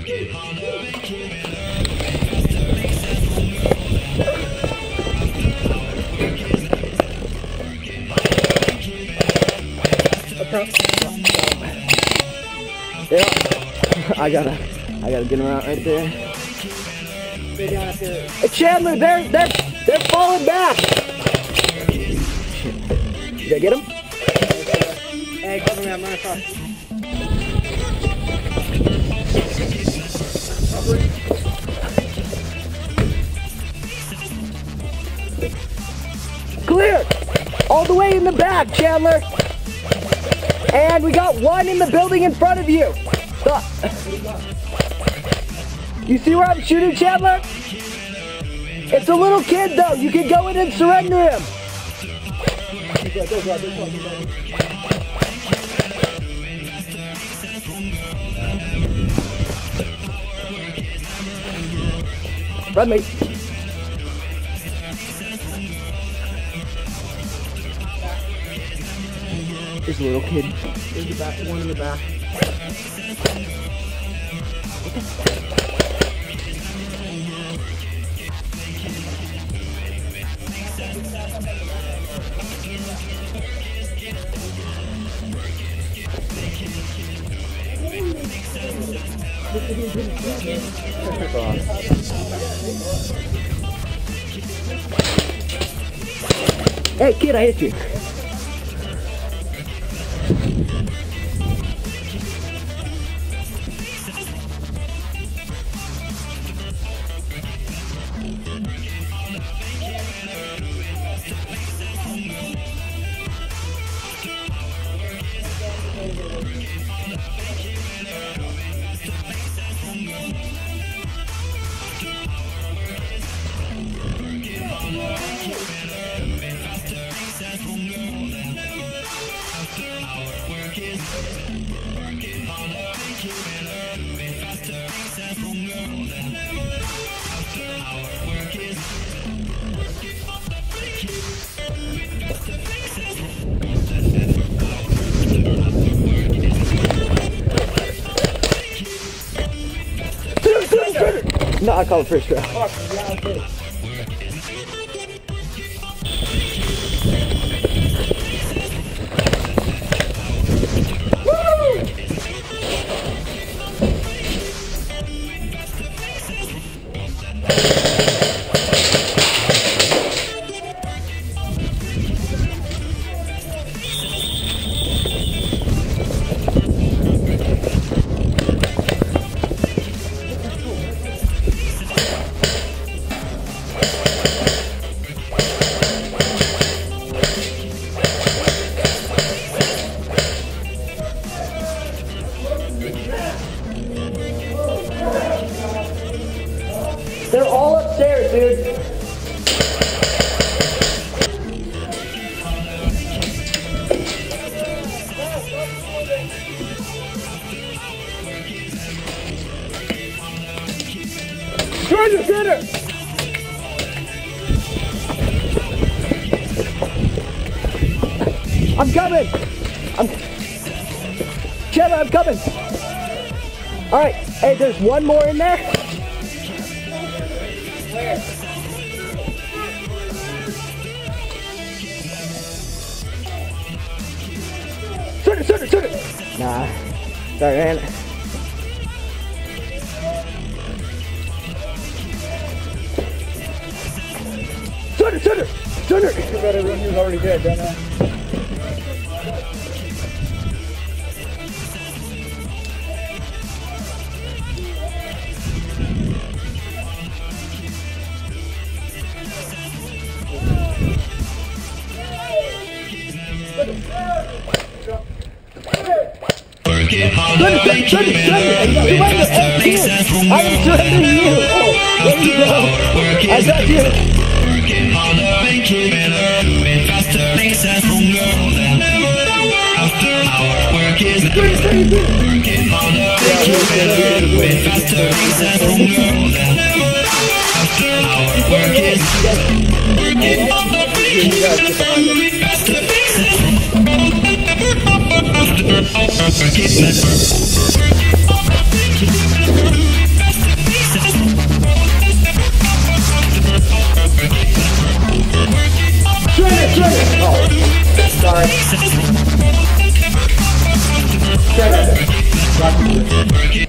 Yeah, I gotta get them out right there. Hey Chandler, they're falling back. Did I get them? Hey, cover me, I'm running across. Clear! All the way in the back, Chandler! And we got one in the building in front of you! Stop! You see where I'm shooting, Chandler? It's a little kid though, you can go in and surrender him! Run, mate. There's a little kid. There's the back, one in the back. Hey kid, I hit you. No, I call it first round. They're all upstairs, dude. Surrender! I'm coming! Chandler, I'm coming! Alright, hey, there's one more in there. Where? Shoot it! Nah, sorry, man. Shoot it! You better run, he was already dead, don't I? I am surrendering you. There you go. I got you. Working harder and keeping moving faster makes us stronger than after our work is working harder and keeping moving faster makes us stronger than after our work is working harder and keeping moving faster makes us stronger after our work is working.